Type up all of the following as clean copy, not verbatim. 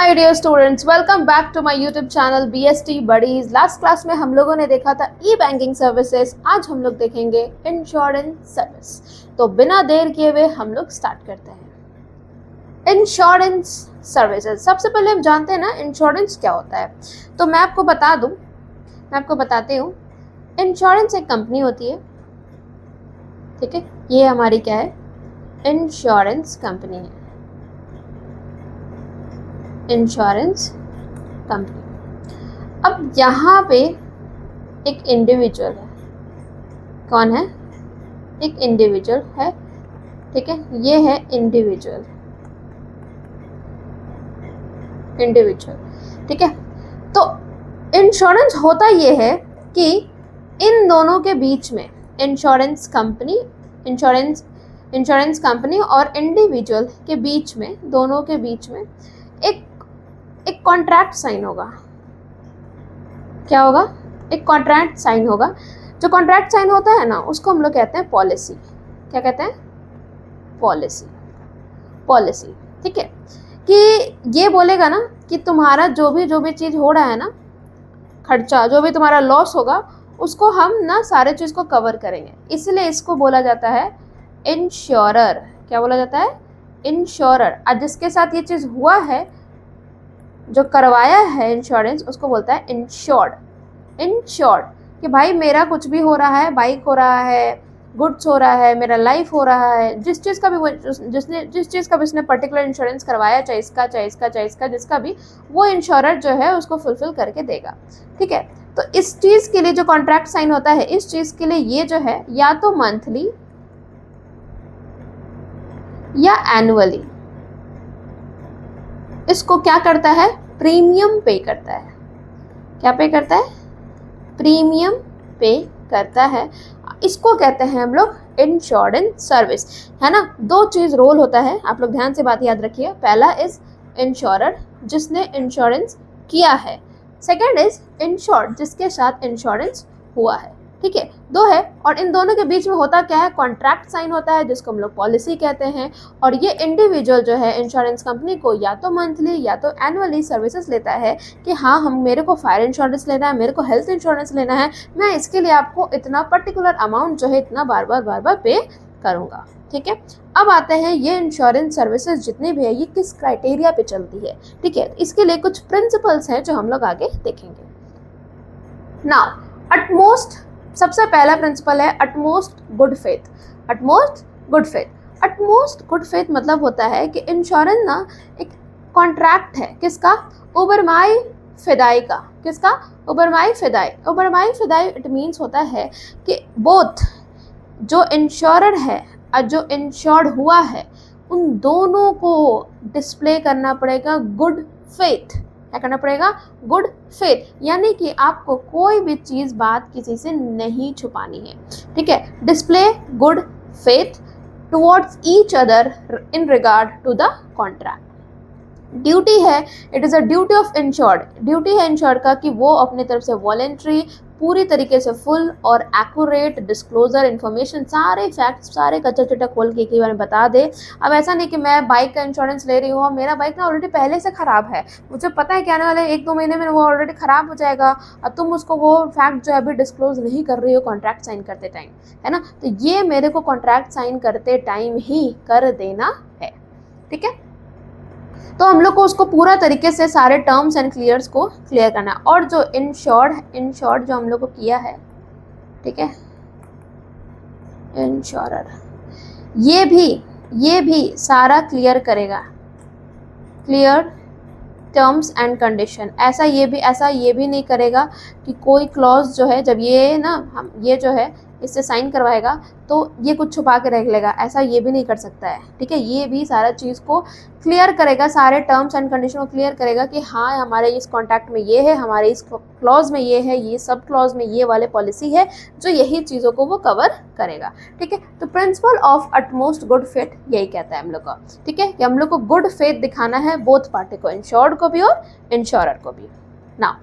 My dear students, welcome back to my YouTube channel BST buddies. Last class में हम लोगों ने देखा था ई बैंकिंग सर्विसेज। आज हम लोग देखेंगे इंश्योरेंस सर्विस। तो बिना देर किए हुए हम लोग स्टार्ट करते हैं। इंश्योरेंस सर्विसेज, सबसे पहले हम जानते हैं ना इंश्योरेंस क्या होता है। तो मैं आपको बताती हूँ। इंश्योरेंस एक कंपनी होती है, ठीक है। ये हमारी क्या है, इंश्योरेंस कंपनी है, इंश्योरेंस कंपनी। अब यहाँ पे एक इंडिविजुअल है, कौन है, एक इंडिविजुअल है, ठीक है। ये है इंडिविजुअल, ठीक है। तो इंश्योरेंस होता ये है कि इन दोनों के बीच में इंश्योरेंस कंपनी और इंडिविजुअल के बीच में, दोनों के बीच में एक कॉन्ट्रैक्ट साइन होगा। क्या होगा, एक कॉन्ट्रैक्ट साइन होगा। जो कॉन्ट्रैक्ट साइन होता है ना, उसको हम लोग कहते हैं पॉलिसी। क्या कहते हैं, पॉलिसी, ठीक है। कि ये बोलेगा ना कि तुम्हारा जो भी चीज़ हो रहा है ना, खर्चा, जो भी तुम्हारा लॉस होगा, उसको हम ना सारे चीज़ को कवर करेंगे। इसलिए इसको बोला जाता है इंश्योरर। क्या बोला जाता है, इंश्योरर। आज जिसके साथ ये चीज़ हुआ है, जो करवाया है इंश्योरेंस, उसको बोलता है इंश्योर्ड। कि भाई मेरा कुछ भी हो रहा है, बाइक हो रहा है, गुड्स हो रहा है, मेरा लाइफ हो रहा है, जिस चीज़ का भी इसने पर्टिकुलर इंश्योरेंस करवाया, चाहे इसका, जिसका भी, वो इंश्योरर जो है उसको फुलफिल करके देगा, ठीक है। तो इस चीज़ के लिए जो कॉन्ट्रैक्ट साइन होता है, इस चीज़ के लिए ये जो है या तो मंथली या एनुअली इसको क्या करता है, प्रीमियम पे करता है। क्या पे करता है, प्रीमियम पे करता है। इसको कहते हैं हम लोग इंश्योरेंस सर्विस, है ना। दो चीज़ रोल होता है, आप लोग ध्यान से बात याद रखिए। पहला इज इंश्योरर, जिसने इंश्योरेंस किया है। सेकंड इज इंश्योर्ड, जिसके साथ इंश्योरेंस हुआ है, ठीक है। दो है, और इन दोनों के बीच में होता क्या है, कॉन्ट्रैक्ट साइन होता है, जिसको हम लोग पॉलिसी कहते हैं। और ये इंडिविजुअल जो है इंश्योरेंस कंपनी को या तो मंथली या तो एनुअली सर्विसेज लेता है कि हाँ, मेरे को फायर इंश्योरेंस लेना है, मेरे को हेल्थ इंश्योरेंस लेना है, मैं इसके लिए आपको इतना पर्टिकुलर अमाउंट जो है इतना बार बार पे करूँगा, ठीक है। अब आते हैं, ये इंश्योरेंस सर्विसेज जितनी भी है, ये किस क्राइटेरिया पे चलती है, ठीक है। इसके लिए कुछ प्रिंसिपल्स हैं जो हम लोग आगे देखेंगे। नाउ अटमोस्ट, सबसे पहला प्रिंसिपल है utmost good faith. Utmost good faith मतलब होता है कि इंश्योरेंस ना एक कॉन्ट्रैक्ट है, किसका, उबर माई फिदाई का। किसका, उबर माई फिदाई। इट मीन्स होता है कि बोथ जो इंश्योरर है और जो इंश्योर्ड हुआ है, उन दोनों को डिस्प्ले करना पड़ेगा गुड फेथ। क्या करना पड़ेगा, गुड फेथ। यानी कि आपको कोई भी चीज़, बात किसी से नहीं छुपानी है, ठीक है। Display good faith towards each other in regard to the contract. Duty है, it is a duty of insured. Duty है इंश्योर्ड का कि वो अपनी तरफ से वॉलेंट्री, पूरी तरीके से फुल और एक्यूरेट डिस्क्लोजर इन्फॉर्मेशन, सारे फैक्ट्स, सारे कच्चा चिट्टा खोल के बारे में बता दे। अब ऐसा नहीं कि मैं बाइक का इंश्योरेंस ले रही हूँ और मेरा बाइक ना ऑलरेडी पहले से ख़राब है, मुझे पता है कि आने वाले 1-2 महीने में वो ऑलरेडी ख़राब हो जाएगा, और तुम उसको वो फैक्ट जो है अभी डिस्क्लोज नहीं कर रही हो कॉन्ट्रैक्ट साइन करते टाइम, है ना। तो ये मेरे को कॉन्ट्रैक्ट साइन करते टाइम ही कर देना है, ठीक है। तो हम लोग को उसको पूरा तरीके से सारे टर्म्स एंड क्लियर्स को क्लियर करना है। और जो इंश्योर्ड जो हम लोग को किया है, ठीक है, इंश्योरर, ये भी सारा क्लियर करेगा, क्लियर टर्म्स एंड कंडीशन। ऐसा ये भी नहीं करेगा कि कोई क्लॉज जो है, जब ये ना हम ये जो है इससे साइन करवाएगा तो ये कुछ छुपा के रख लेगा, ऐसा ये भी नहीं कर सकता है, ठीक है। ये भी सारा चीज़ को क्लियर करेगा, सारे टर्म्स एंड कंडीशन को क्लियर करेगा कि हाँ, हमारे इस कॉन्ट्रैक्ट में ये है, हमारे इस क्लॉज में ये है, ये सब क्लॉज में ये वाले पॉलिसी है जो यही चीज़ों को वो कवर करेगा, ठीक है। तो principle of utmost good faith यही कहता है हम लोग का, ठीक है, कि हम लोग को गुड फेथ दिखाना है बोथ पार्टी को, इंश्योर्ड को भी और इंश्योरर को भी। Now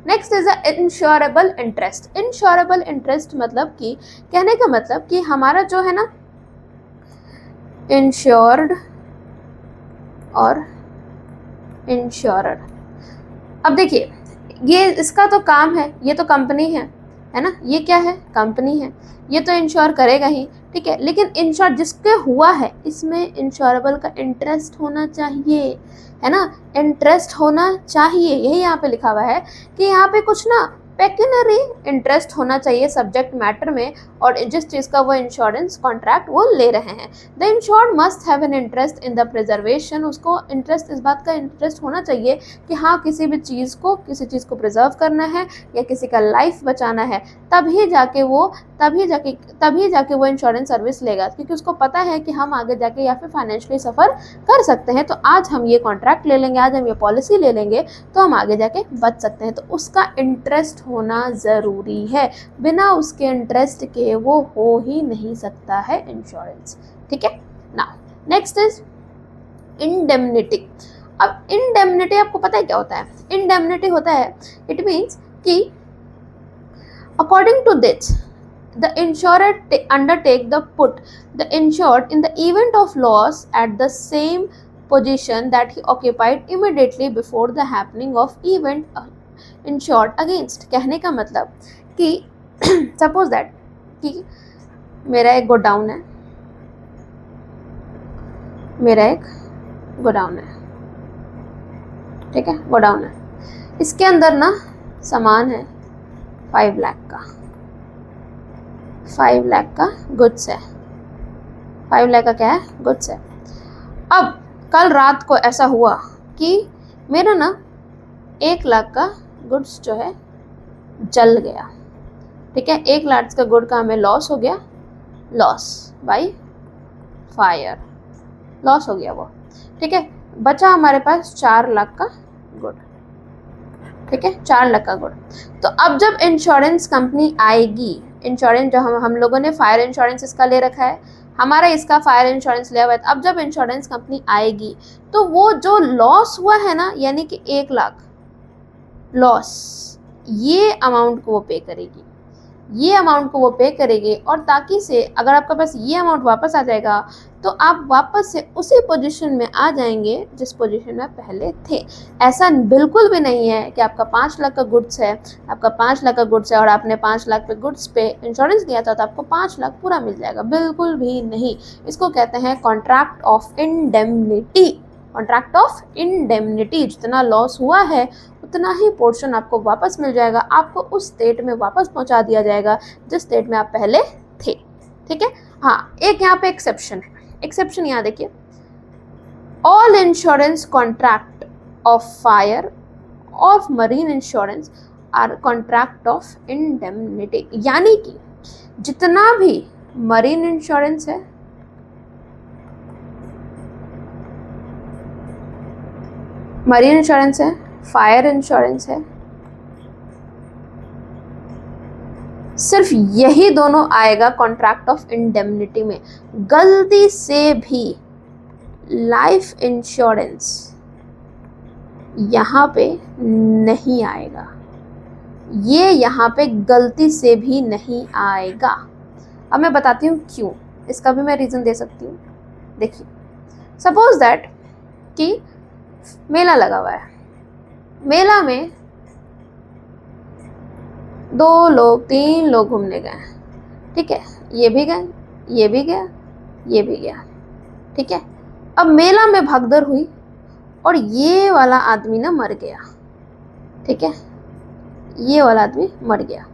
next is a insurable interest. Insurable interest मतलब कि, कहने का मतलब कि हमारा जो है ना इंश्योर्ड और इंश्योरर। अब देखिए, ये इसका तो काम है, ये तो कंपनी है ना, ये क्या है, कंपनी है, ये तो इंश्योर करेगा ही, ठीक है। लेकिन इंश्योर जिसके हुआ है, इसमें इंश्योरेबल का इंटरेस्ट होना चाहिए, है ना, इंटरेस्ट होना चाहिए। यही यहाँ पे लिखा हुआ है कि यहाँ पे कुछ ना पेक्यूनरी इंटरेस्ट होना चाहिए सब्जेक्ट मैटर में, और जिस चीज़ का वो इंश्योरेंस कॉन्ट्रैक्ट वो ले रहे हैं। The insured must have an interest in the preservation, उसको इंटरेस्ट, इस बात का इंटरेस्ट होना चाहिए कि हाँ, किसी चीज़ को प्रिजर्व करना है या किसी का लाइफ बचाना है, तभी जाके वो इंश्योरेंस सर्विस लेगा, क्योंकि उसको पता है कि हम आगे जाके या फिर फाइनेंशियली सफ़र कर सकते हैं। तो आज हम ये कॉन्ट्रैक्ट ले लेंगे, आज हम ये पॉलिसी ले लेंगे, तो हम आगे जाके बच सकते हैं। तो उसका इंटरेस्ट होना ज़रूरी है, बिना उसके इंटरेस्ट के वो हो ही नहीं सकता है इंश्योरेंस, ठीक है ना। Next is indemnity. अब इंडेमनिटी आपको पता है क्या होता है? इंडेमनिटी होता है, इट मीन्स कि according to this the insurer undertake the put the insured in the event of loss at the same position that he occupied immediately before the happening of event insured against। कहने का मतलब कि suppose that कि मेरा एक godown है, ठीक है, गोडाउन है, इसके अंदर ना सामान है 5 लाख का, 5 लाख का गुड्स है, 5 लाख का क्या है, गुड्स है। अब कल रात को ऐसा हुआ कि मेरा ना 1 लाख का गुड्स जो है जल गया, ठीक है, 1 लाख का गुड का हमें लॉस हो गया, लॉस बाय फायर, लॉस हो गया वो, ठीक है। बचा हमारे पास 4 लाख का गुड, ठीक है, 4 लाख का गुड। तो अब जब इंश्योरेंस कंपनी आएगी, इंश्योरेंस जो हम लोगों ने फायर इंश्योरेंस इसका ले रखा है, हमारा इसका फायर इंश्योरेंस लिया हुआ है, अब जब इंश्योरेंस कंपनी आएगी तो वो जो लॉस हुआ है ना, यानी कि 1 लाख लॉस, ये अमाउंट को वो पे करेगी, ये अमाउंट को वो पे करेगी। और ताकि से अगर आपके पास ये अमाउंट वापस आ जाएगा तो आप वापस से उसी पोजीशन में आ जाएंगे जिस पोजीशन में पहले थे। ऐसा बिल्कुल भी नहीं है कि आपका 5 लाख का गुड्स है, और आपने 5 लाख पे गुड्स पे इंश्योरेंस लिया था तो आपको 5 लाख पूरा मिल जाएगा, बिल्कुल भी नहीं। इसको कहते हैं contract of indemnity. Contract of indemnity, जितना लॉस हुआ है उतना ही पोर्शन आपको वापस मिल जाएगा, आपको उस स्टेट में वापस पहुंचा दिया जाएगा जिस स्टेट में आप पहले थे, ठीक है। हाँ, एक यहाँ पे एक्सेप्शन है, एक्सेप्शन यहाँ देखिए, all insurance contract of fire of marine insurance are contract of indemnity, यानी कि जितना भी मरीन इंश्योरेंस है, मरीन इंश्योरेंस है, फायर इंश्योरेंस है, सिर्फ यही दोनों आएगा कॉन्ट्रैक्ट ऑफ इंडेमनिटी में। गलती से भी लाइफ इंश्योरेंस यहाँ पे नहीं आएगा, ये यहाँ पे गलती से भी नहीं आएगा। अब मैं बताती हूँ क्यों, इसका भी मैं रीज़न दे सकती हूँ। देखिए, सपोज दैट कि मेला लगा हुआ है, मेला में 2 लोग 3 लोग घूमने गए, ठीक है, ये भी गए, ये भी गया, ये भी गया, ठीक है। अब मेला में भगदड़ हुई और ये वाला आदमी ना मर गया, ठीक है, ये वाला आदमी मर गया,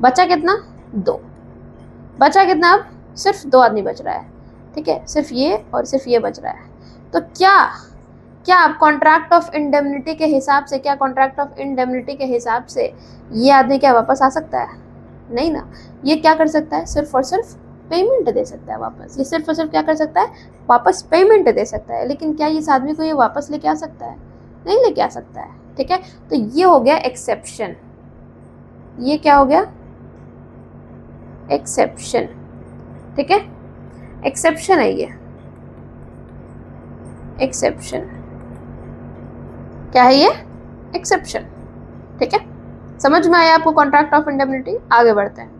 बचा कितना, 2, बचा कितना, अब सिर्फ 2 आदमी बच रहा है, ठीक है, सिर्फ ये और सिर्फ ये बच रहा है। तो क्या आप कॉन्ट्रैक्ट ऑफ इंडेमनिटी के हिसाब से, ये आदमी क्या वापस आ सकता है? नहीं ना। ये क्या कर सकता है, सिर्फ और सिर्फ पेमेंट दे सकता है वापस, ये सिर्फ और सिर्फ क्या कर सकता है, वापस पेमेंट दे सकता है। लेकिन क्या इस आदमी को ये वापस लेके आ सकता है? नहीं लेके आ सकता है, ठीक है। तो ये हो गया एक्सेप्शन, ये क्या हो गया, एक्सेप्शन, ठीक है, एक्सेप्शन है ये, एक्सेप्शन क्या है, ये एक्सेप्शन, ठीक है। समझ में आया आपको कॉन्ट्रैक्ट ऑफ इंडेमनिटी? आगे बढ़ते हैं।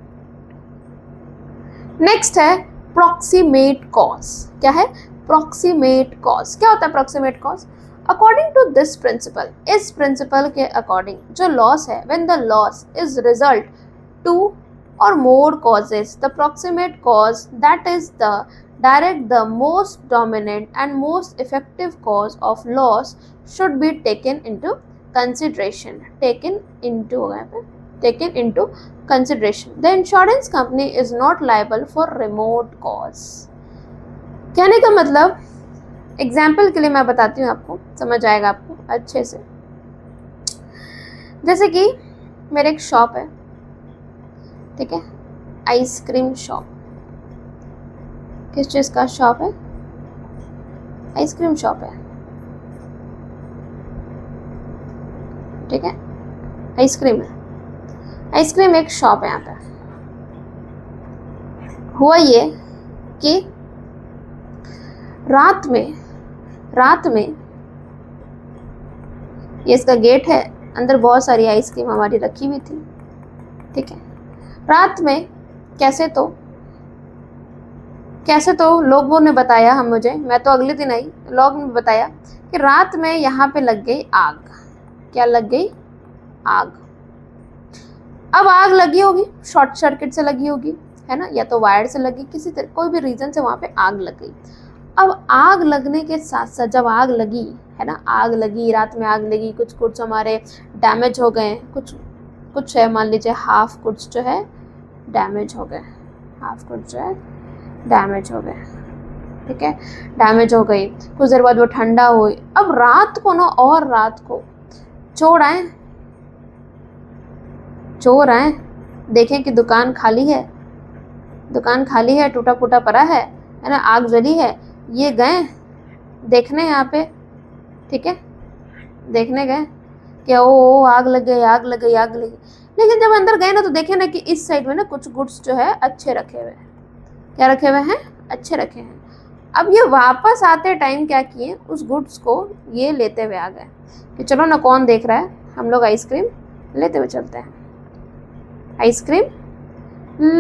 नेक्स्ट है प्रॉक्सिमेट कॉज। क्या है प्रॉक्सिमेट कॉज? क्या होता है proximate cause? According to this principle, इस प्रिंसिपल के अकॉर्डिंग जो लॉस है, when the loss is result to or more causes, the proximate cause, that is the direct, the most dominant and most effective cause of loss should be taken into consideration. Taken into consideration. The insurance company is not liable for remote cause. कहने का मतलब, example के लिए मैं बताती हूँ, आपको समझ आएगा आपको अच्छे से। जैसे कि मेरे एक शॉप है, ठीक है, आइसक्रीम शॉप। किस चीज़ का शॉप है? आइसक्रीम शॉप है, ठीक है, आइसक्रीम है, आइसक्रीम एक शॉप है यहाँ पे। हुआ ये कि रात में ये इसका गेट है, अंदर बहुत सारी आइसक्रीम हमारी रखी हुई थी, ठीक है। रात में कैसे तो लोगों ने बताया मुझे, मैं तो अगले दिन आई, लोगों ने बताया कि रात में यहाँ पे लग गई आग। क्या लग गई? आग। अब आग लगी होगी, शॉर्ट सर्किट से लगी होगी, है ना, या तो वायर से लगी, किसी तरह कोई भी रीज़न से वहाँ पे आग लग गई। अब आग लगने के साथ साथ जब आग लगी, है ना, आग लगी, रात में आग लगी, कुछ हमारे डैमेज हो गए, कुछ है, मान लीजिए हाफ गुड्स जो है डैमेज हो गए, हाफ गुड्स जो है डैमेज हो गए, ठीक है, डैमेज हो गई। कुछ देर बाद वो ठंडा हुई। अब रात को ना, और रात को चोर आए, देखें कि दुकान खाली है, टूटा फूटा पड़ा है ना, आग जली है। ये गए देखने यहाँ पे, ठीक है, देखने गए कि ओ आग लग गई। लेकिन जब अंदर गए ना तो देखे ना कि इस साइड में ना कुछ गुड्स जो है अच्छे रखे हुए हैं। क्या रखे हुए हैं? अच्छे रखे हैं। अब ये वापस आते टाइम क्या किए, उस गुड्स को ये लेते हुए आ गए कि चलो ना, कौन देख रहा है, हम लोग आइसक्रीम लेते हुए चलते हैं, आइसक्रीम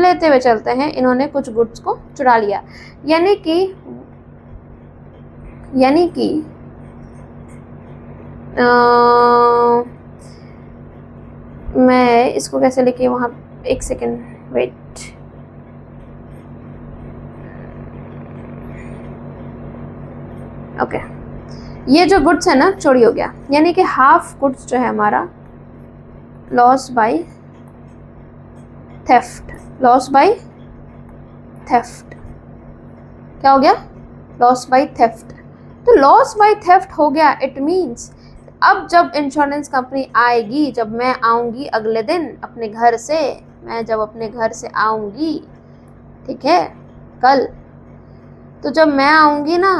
लेते हुए चलते हैं। इन्होंने कुछ गुड्स को चुरा लिया। यानी कि मैं इसको कैसे लिखी वहाँ, एक सेकेंड वेट, ओके। ये जो गुड्स है ना, चोरी हो गया, यानी कि हाफ गुड्स जो है हमारा लॉस बाय थेफ्ट। क्या हो गया? Loss by theft. तो लॉस बाय थेफ्ट हो गया। इट मीन्स अब जब इंश्योरेंस कंपनी आएगी, जब मैं आऊँगी अगले दिन अपने घर से, मैं जब अपने घर से आऊँगी, ठीक है, कल, तो जब मैं आऊँगी ना,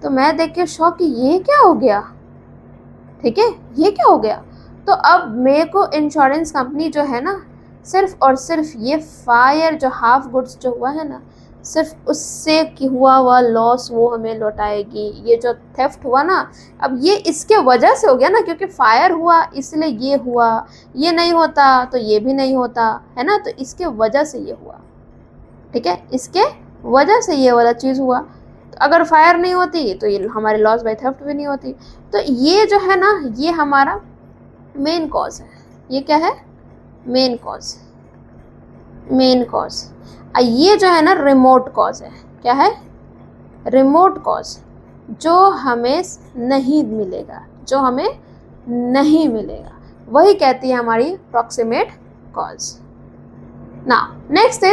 तो मैं देख के शॉक कि ये क्या हो गया, ठीक है, ये क्या हो गया। तो अब मेरे को इंश्योरेंस कंपनी जो है ना, सिर्फ और सिर्फ ये फायर जो हाफ गुड्स जो हुआ है ना, सिर्फ उससे कि हुआ लॉस वो हमें लौटाएगी। ये जो थेफ्ट हुआ ना, अब ये इसके वजह से हो गया ना, क्योंकि फायर हुआ इसलिए ये हुआ, ये नहीं होता तो ये भी नहीं होता, है ना, तो इसके वजह से ये हुआ, ठीक है, इसके वजह से ये वाला चीज़ हुआ। तो अगर फायर नहीं होती तो ये हमारे लॉस बाय थेफ्ट भी नहीं होती। तो ये जो है ना, ये हमारा मेन कॉज है। ये क्या है? Main cause. ये जो है ना रिमोट कॉज है। क्या है? रिमोट कॉज, जो हमें नहीं मिलेगा, वही कहती है हमारी proximate cause. Now next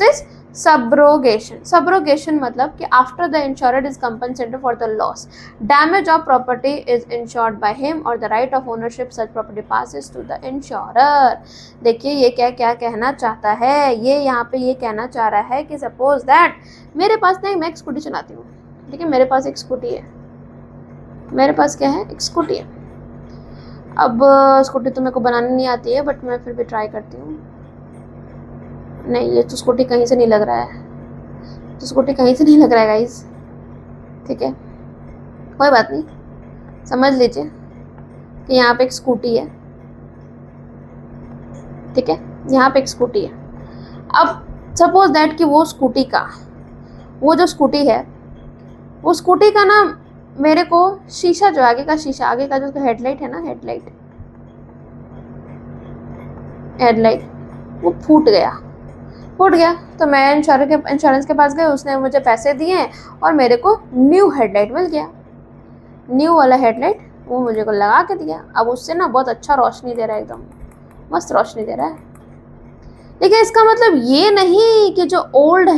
is subrogation मतलब कि after the insured is compensated for the loss, damage of property is insured by him और the right of ownership such property passes to the insurer. देखिए ये क्या कहना चाहता है, ये यहाँ पे ये कहना चाह रहा है कि सपोज दैट मेरे पास ना, मैं एक स्कूटी चलाती हूँ, ठीक है, मेरे पास एक स्कूटी है, मेरे पास क्या है? एक स्कूटी है। अब स्कूटी तो मेरे को बनानी नहीं आती है, बट मैं फिर भी ट्राई करती हूँ। नहीं, ये तो स्कूटी कहीं से नहीं लग रहा है, गाइस, ठीक है, कोई बात नहीं, समझ लीजिए कि यहाँ पे एक स्कूटी है, ठीक है, यहाँ पे एक स्कूटी है। अब सपोज दैट कि वो जो स्कूटी है, वो स्कूटी का ना मेरे को शीशा जो आगे का जो हेडलाइट है ना, हेडलाइट वो फूट गया। तो मैं इंश्योरेंस के पास गई, उसने मुझे पैसे दिए और मेरे को न्यू हेडलाइट मिल गया। न्यू वाला हेडलाइट वो मुझे को लगा के दिया। अब उससे ना बहुत अच्छा रोशनी दे रहा है, एकदम मस्त रोशनी दे रहा है। लेकिन इसका मतलब ये नहीं कि जो ओल्ड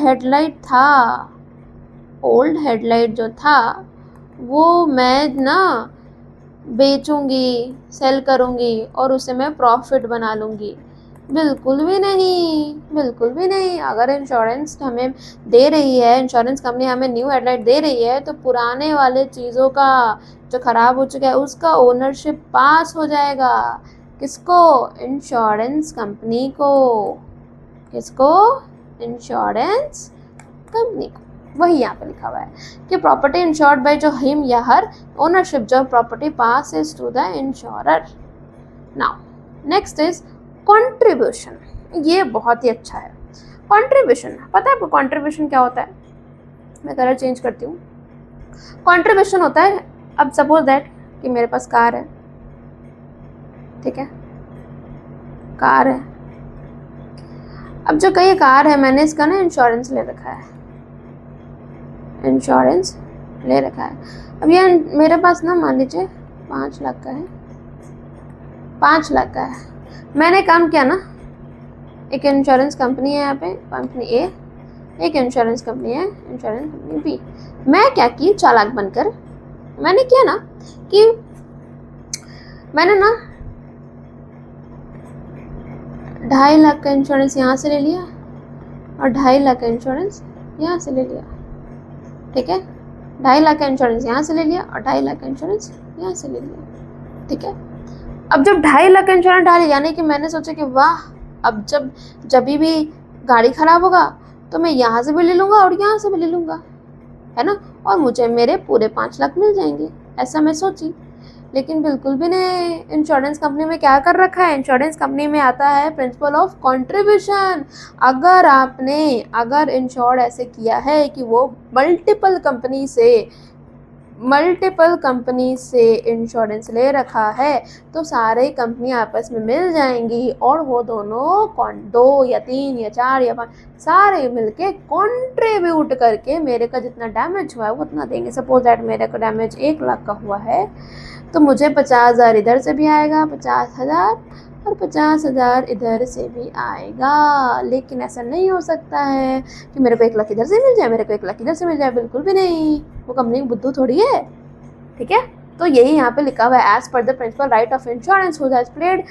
हेडलाइट जो था वो मैं ना बेचूंगी, सेल करूंगी और उसे मैं प्रॉफिट बना लूंगी। बिल्कुल भी नहीं। अगर इंश्योरेंस हमें दे रही है, इंश्योरेंस कंपनी हमें न्यू हेडलाइट दे रही है, तो पुराने वाले चीज़ों का जो ख़राब हो चुका है उसका ओनरशिप पास हो जाएगा। किसको? इंश्योरेंस कंपनी को। किसको? इंश्योरेंस कंपनी को। वही यहाँ पे लिखा हुआ है कि प्रॉपर्टी इंश्योर्ड बाय जो हिम या हर ओनरशिप जो property pass is to the insurer. Now next is contribution. ये बहुत ही अच्छा है। कंट्रीब्यूशन, पता है आपको कंट्रीब्यूशन क्या होता है? मैं कलर चेंज करती हूँ। कंट्रीब्यूशन होता है, अब सपोज दैट कि मेरे पास कार है, ठीक है, कार है। अब जो कई कार है, मैंने इसका ना इंश्योरेंस ले रखा है, अब ये मेरे पास ना मान लीजिए 5 लाख का है, 5 लाख का है। मैंने काम किया ना, एक इंश्योरेंस कंपनी है यहाँ पे, कंपनी ए, एक इंश्योरेंस कंपनी है, इंश्योरेंस कंपनी बी। मैं क्या की, चालाक बनकर मैंने किया ना कि मैंने ना 2.5 लाख का इंश्योरेंस यहाँ से ले लिया और 2.5 लाख का इंश्योरेंस यहाँ से ले लिया, ठीक है। 2.5 लाख का इंश्योरेंस यहाँ से ले लिया और 2.5 लाख का इंश्योरेंस यहाँ से ले लिया, ठीक है। अब जब 2.5 लाख का इंश्योरेंस डाली, यानी कि मैंने सोचा कि वाह, अब जब भी गाड़ी खराब होगा तो मैं यहाँ से भी ले लूँगा और यहाँ से भी ले लूँगा, है ना, और मुझे मेरे पूरे 5 लाख मिल जाएंगे, ऐसा मैं सोची। लेकिन बिल्कुल भी नहीं। इंश्योरेंस कंपनी में क्या कर रखा है? इंश्योरेंस कंपनी में आता है प्रिंसिपल ऑफ कंट्रीब्यूशन। अगर इंश्योर्ड ऐसे किया है कि वो मल्टीपल कंपनी से इंश्योरेंस ले रखा है, तो सारे कंपनी आपस में मिल जाएंगी और वो दोनों 2 या 3 या 4 या 5 सारे मिलके कंट्रीब्यूट करके मेरे का जितना डैमेज हुआ है वो उतना देंगे। सपोज दैट मेरे का डैमेज 1 लाख का हुआ है, तो मुझे 50,000 इधर से भी आएगा, 50,000 और 50,000 इधर से भी आएगा। लेकिन ऐसा नहीं हो सकता है कि मेरे को 1 लाख इधर से मिल जाए, मेरे को 1 लाख इधर से मिल जाए, बिल्कुल भी नहीं। वो कंपनी बुद्धू थोड़ी है, ठीक है। तो यही यहाँ पे लिखा हुआ है, as per the principle right of insurance who has played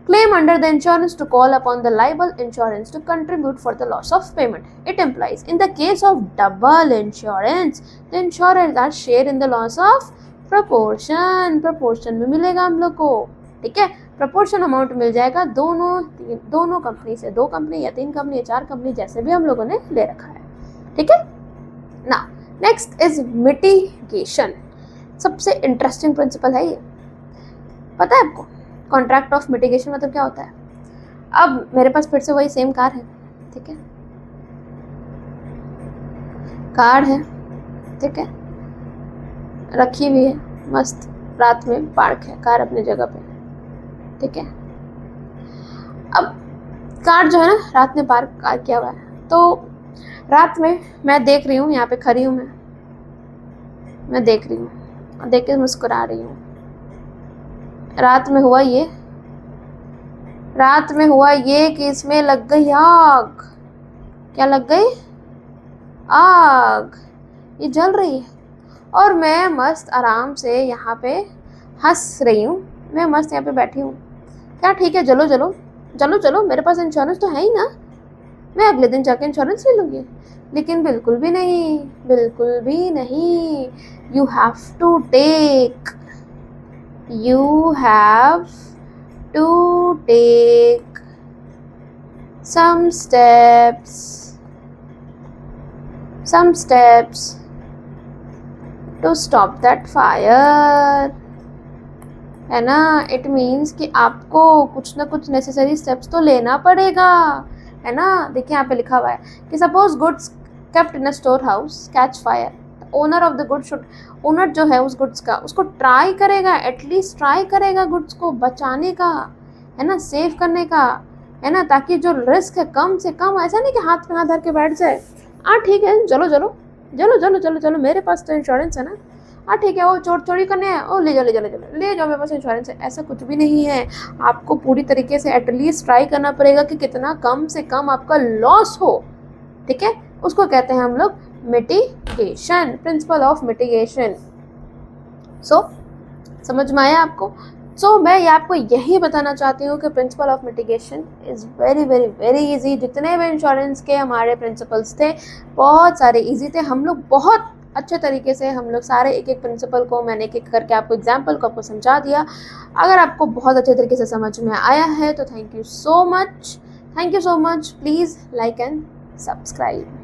claim under the insurance to call upon the liable insurance to contribute for the loss of payment. It implies in the case of double insurance, the insurers are share in the loss of proportion में मिलेगा हम लोग को, ठीक है। proportion amount मिल जाएगा दोनों company से, 2 कंपनी या 3 कंपनी या 4 कंपनी, जैसे भी हम लोगों ने ले रखा है, ठीक है ना। Next is mitigation. सबसे इंटरेस्टिंग प्रिंसिपल है ये, पता है आपको? कॉन्ट्रैक्ट ऑफ मिटिगेशन मतलब क्या होता है? अब मेरे पास फिर से वही सेम कार है, ठीक है, कार है, ठीक है, रखी हुई है मस्त, रात में पार्क है कार अपनी जगह पे, ठीक है। अब कार जो है ना, रात में पार्क किया हुआ है, तो रात में मैं देख रही हूँ, यहाँ पे खड़ी हूँ मैं देख रही हूँ और देख के मुस्कुरा रही हूँ। रात में हुआ ये कि इसमें लग गई आग। क्या लग गई? आग। ये जल रही है और मैं मस्त आराम से यहाँ पे हंस रही हूँ, मैं मस्त यहाँ पे बैठी हूँ। क्या ठीक है, चलो, मेरे पास इंश्योरेंस तो है ही ना, मैं अगले दिन जाके इंश्योरेंस ले लूँगी। लेकिन बिल्कुल भी नहीं। You have to take some steps to stop that fire, है ना। इट मीन्स कि आपको कुछ ना कुछ नेसेसरी स्टेप्स तो लेना पड़ेगा, है ना। देखिए यहाँ पे लिखा हुआ है कि suppose goods kept in a store house catch fire. Owner of the good should, owner जो है उस गुड्स का, उसको ट्राई करेगा, एटलीस्ट ट्राई करेगा गुड्स को बचाने का, है ना, सेव करने का, है ना, ताकि जो रिस्क है कम से कम, ऐसा नहीं कि हाथ में हाथ धर के बैठ जाए, हाँ ठीक है चलो चलो चलो चलो चलो चलो मेरे पास तो इंश्योरेंस है ना, हाँ ठीक है, वो चोरी करने हैं, ओ ले जाओ ले जाओ ले जाओ ले जाओ, मेरे पास इंश्योरेंस है, ऐसा कुछ भी नहीं है। आपको पूरी तरीके से एटलीस्ट ट्राई करना पड़ेगा कि कितना कम से कम आपका लॉस हो, ठीक है, उसको कहते हैं हम लोग मिटिगेशन, प्रिंसिपल ऑफ मिटिगेशन। सो समझ में आया आपको? सो मैं आपको यही बताना चाहती हूँ कि principle of mitigation is very very very easy. जितने भी इंश्योरेंस के हमारे प्रिंसिपल्स थे बहुत सारे इजी थे, हम लोग बहुत अच्छे तरीके से हम लोग सारे एक एक प्रिंसिपल को मैंने एक एक करके आपको एग्जाम्पल को आपको समझा दिया। अगर आपको बहुत अच्छे तरीके से समझ में आया है तो thank you so much, please like and subscribe.